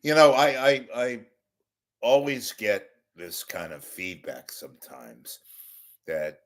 I always get this kind of feedback sometimes that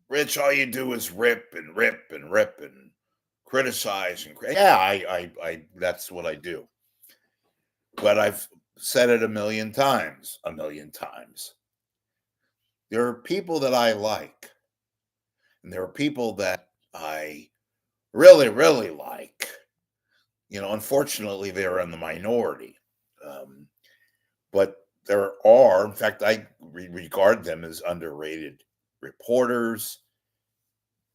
Rich, all you do is rip and rip and rip and criticize and yeah, I that's what I do. But I've said it a million times. There are people that I like, and there are people that I really, really like. Unfortunately, they're in the minority. Um, but there are, in fact, I regard them as underrated reporters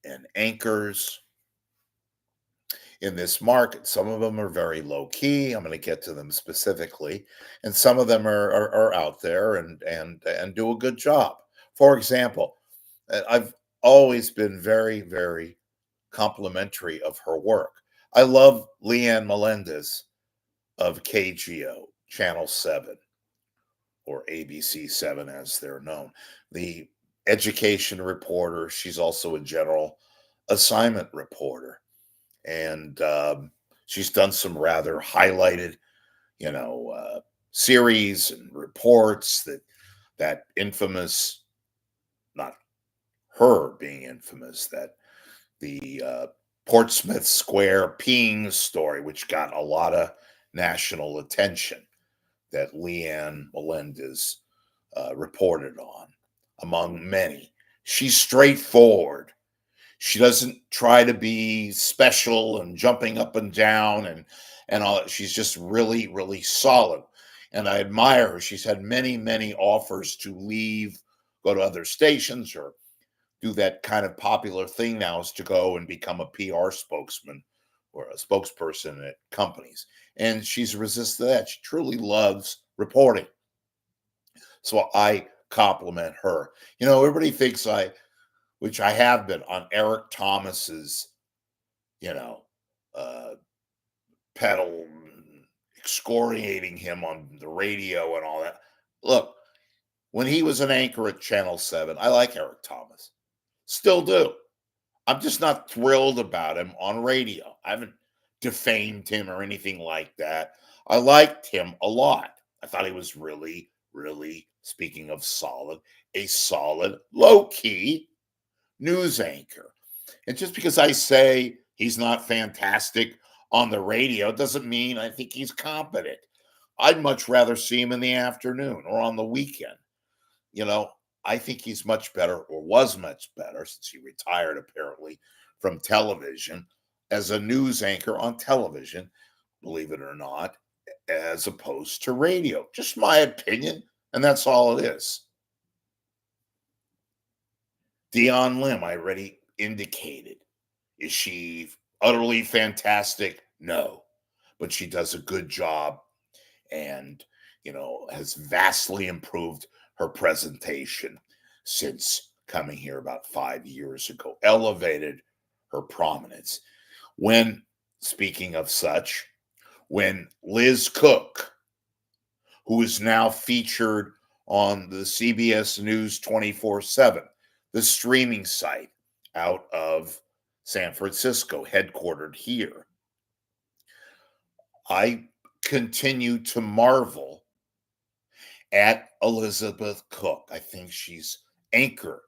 and anchors in this market. Some of them are very low key. I'm going to get to them specifically, and some of them are out there and do a good job. For example, I've always been very, very complimentary of her work. I love Leanne Melendez of KGO Channel 7, or ABC 7 as they're known, the education reporter. She's also a general assignment reporter, and she's done some rather highlighted, you know, series and reports, that infamous, not her being infamous, that the Portsmouth Square peeing story, which got a lot of national attention, that Leanne Melendez reported on, among many. She's straightforward. She doesn't try to be special and jumping up and down and all that. She's just really, really solid. And I admire her. She's had many, many offers to leave, go to other stations, or do that kind of popular thing now, is to go and become a PR spokesman or a spokesperson at companies. And she's resisted that. She truly loves reporting. So I compliment her. Everybody thinks which I have been on Eric Thomas's, you know, uh, pedal, excoriating him on the radio and all that. Look, when he was an anchor at Channel 7, I like Eric Thomas. Still do. I'm just not thrilled about him on radio. I haven't defamed him or anything like that. I liked him a lot. I thought he was really, really, speaking of solid, a solid, low key news anchor. And just because I say he's not fantastic on the radio doesn't mean I think he's competent. I'd much rather see him in the afternoon or on the weekend. You know, I think he's much better, or was much better, since he retired apparently from television, as a news anchor on television, believe it or not, as opposed to radio. Just my opinion, and that's all it is. Dion Lim, I already indicated. Is she utterly fantastic? No. But she does a good job, and, has vastly improved her presentation since coming here about 5 years ago, elevated her prominence. When, speaking of such, when Liz Cook, who is now featured on the CBS News 24/7, the streaming site out of San Francisco, headquartered here, I continue to marvel at Elizabeth Cook. I think she's anchor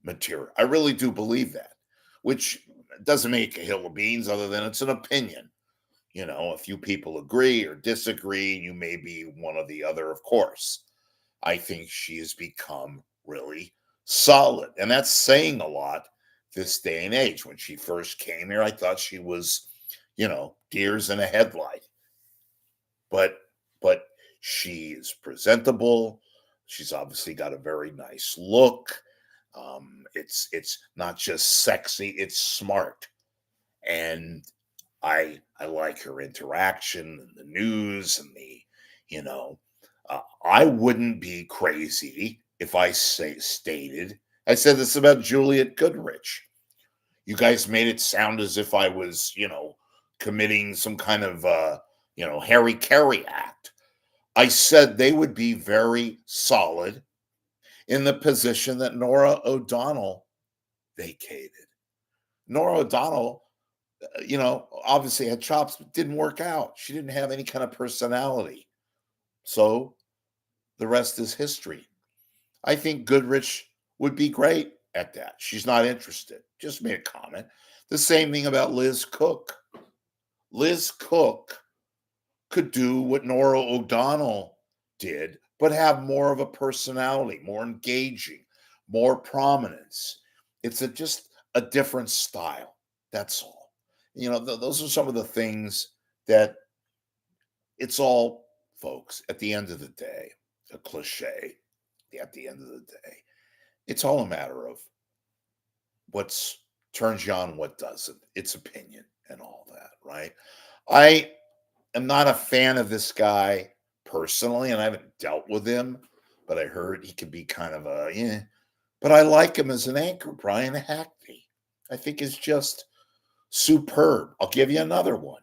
material. I really do believe that, which doesn't make a hill of beans, other than it's an opinion. A few people agree or disagree. You may be one or the other, of course. I think she has become really solid. And that's saying a lot this day and age. When she first came here, I thought she was, deers in a headlight. But she is presentable. She's obviously got a very nice look. It's not just sexy, it's smart. And I like her interaction and the news and you know, I wouldn't be crazy if stated. I said this about Juliet Goodrich. You guys made it sound as if I was, committing some kind of, Harry Carey act. I said they would be very solid in the position that Nora O'Donnell vacated. Nora O'Donnell, obviously had chops, but didn't work out. She didn't have any kind of personality. So the rest is history. I think Goodrich would be great at that. She's not interested. Just made a comment. The same thing about Liz Cook. Liz Cook could do what Nora O'Donnell did, but have more of a personality, more engaging, more prominence. It's just a different style. That's all. Those are some of the things that it's all, folks, at the end of the day, a cliche. At the end of the day, it's all a matter of what's turns you on, what doesn't. It's opinion and all that, right? I am not a fan of this guy personally, and I haven't dealt with him, but I heard he could be kind of a yeah. But I like him as an anchor, Brian Hackney. I think is just superb. I'll give you another one.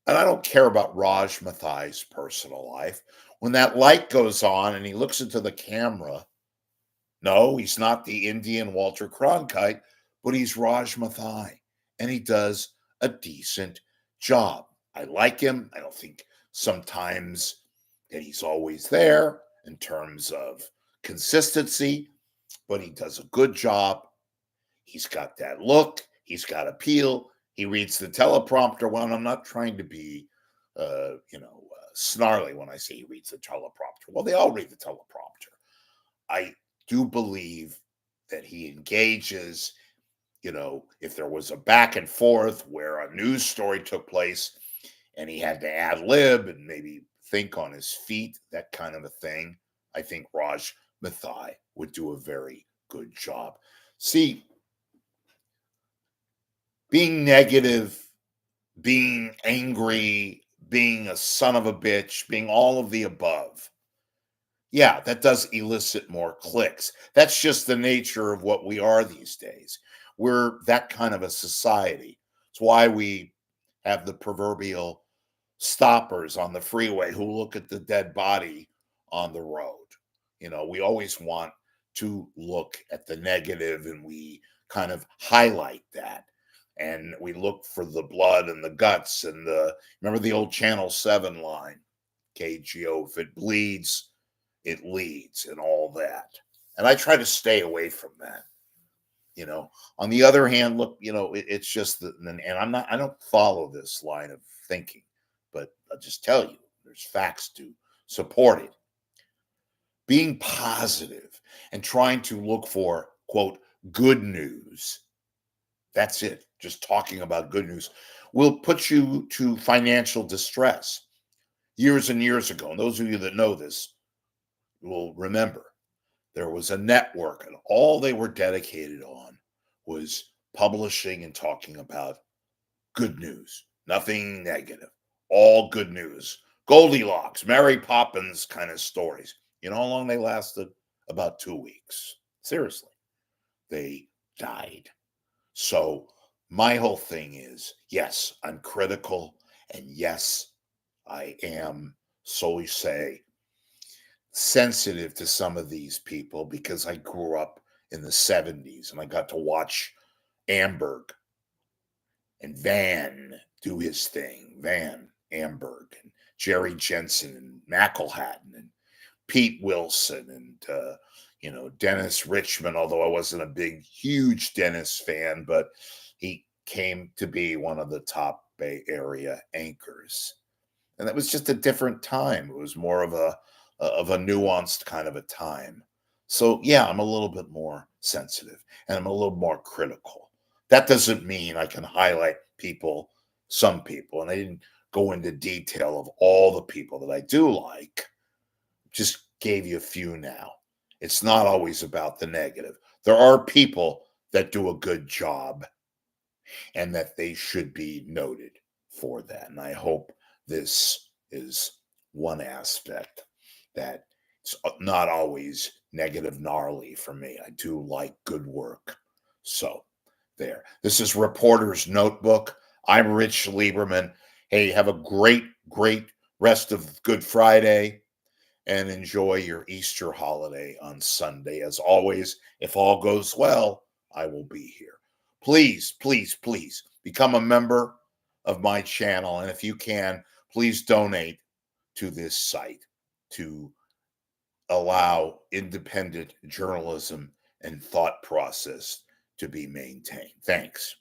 And I don't care about Raj Mathai's personal life. When that light goes on and he looks into the camera, no, he's not the Indian Walter Cronkite, but he's Raj Mathai, and he does a decent job. I like him. I don't think sometimes that he's always there in terms of consistency, but he does a good job. He's got that look. He's got appeal. He reads the teleprompter well. And I'm not trying to be, snarly when I say he reads the teleprompter. Well, they all read the teleprompter. I do believe that he engages. If there was a back and forth where a news story took place and he had to ad lib and maybe think on his feet, that kind of a thing, I think Raj Mathai would do a very good job. See, being negative, being angry, being a son of a bitch, being all of the above, yeah, that does elicit more clicks. That's just the nature of what we are these days. We're that kind of a society. It's why we have the proverbial stoppers on the freeway who look at the dead body on the road. We always want to look at the negative and we kind of highlight that. And we look for the blood and the guts and remember the old Channel 7 line, KGO, if it bleeds, it leads and all that. And I try to stay away from that. On the other hand, look, it's just and I don't follow this line of thinking, but I'll just tell you, there's facts to support it. Being positive and trying to look for, quote, good news. That's it. Just talking about good news will put you to financial distress. Years and years ago, and those of you that know this will remember, there was a network and all they were dedicated on was publishing and talking about good news, nothing negative, all good news. Goldilocks, Mary Poppins kind of stories. You know how long they lasted? About 2 weeks. Seriously, they died. So my whole thing is, yes, I'm critical, and yes, I am, so we say, sensitive to some of these people because I grew up in the 70s and I got to watch Amberg and Van do his thing. Van Amberg and Jerry Jensen and McElhatton and Pete Wilson and Dennis Richmond, although I wasn't a big, huge Dennis fan, but he came to be one of the top Bay Area anchors. And that was just a different time. It was more of a nuanced kind of a time. So yeah, I'm a little bit more sensitive and I'm a little more critical. That doesn't mean I can highlight some people, and I didn't go into detail of all the people that I do like. Just gave you a few now. It's not always about the negative. There are people that do a good job and that they should be noted for that. And I hope this is one aspect that it's not always negative gnarly for me. I do like good work. So there. This is Reporter's Notebook. I'm Rich Lieberman. Hey, have a great, great rest of Good Friday and enjoy your Easter holiday on Sunday. As always, if all goes well, I will be here. Please, please, please become a member of my channel. And if you can, please donate to this site to allow independent journalism and thought process to be maintained. Thanks.